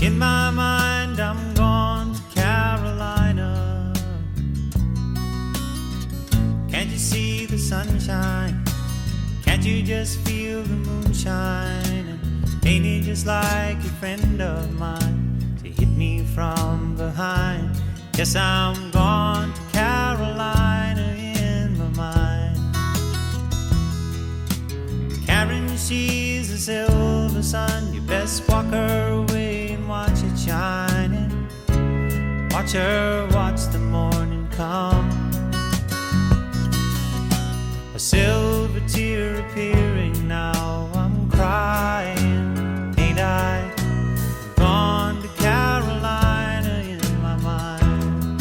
In my mind, I'm gone to Carolina. Can't you see the sunshine? Can't you just feel the moonshine? And ain't it just like a friend of mine to hit me from behind? Yes, I'm gone to Carolina in my mind. Karen, she's a silver sun. You best walk her away and watch it shining. Watch her watch the morning come. A silver tear appearing now. I'm crying, ain't I? I'm gone to Carolina in my mind.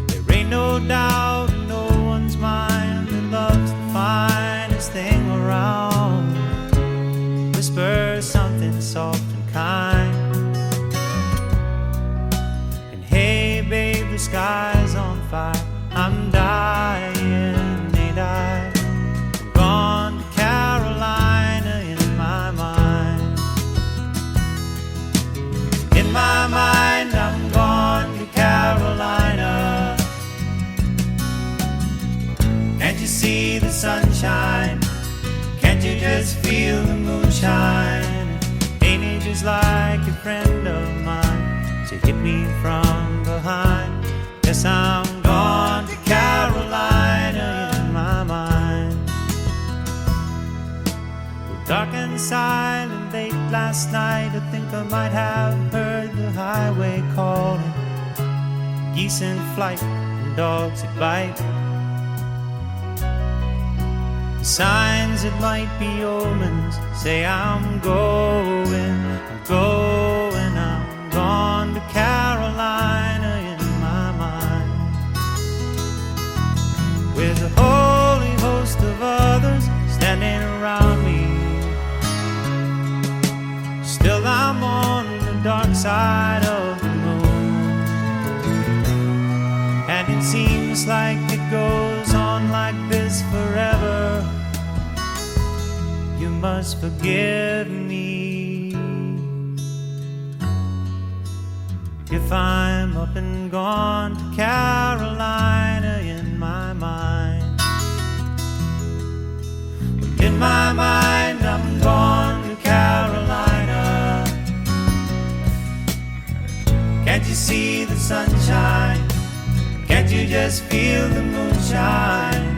There ain't no doubt in no one's mind that love's the finest thing around. Whisper something soft and kind. And hey babe, the sky's on fire. I'm dying, ain't I? I'm gone to Carolina in my mind. In my mind, I'm gone to Carolina. Can't you see the sunshine? Can't you just feel the moonshine? Ain't it just like a friend of mine to hit me from behind? Yes, I'm gone to Carolina in my mind. Well, dark and silent late last night, I think I might have heard the highway calling. Geese in flight and dogs that bite. The signs that might be omens say I'm going, I'm going, I'm gone to Carolina in my mind. With a holy host of others standing around me, still I'm on the dark side of the moon. And it seems like it goes on like this forever. You must forgive me if I'm up and gone to Carolina in my mind. In my mind, I'm gone to Carolina. Can't you see the sunshine? Can't you just feel the moonshine?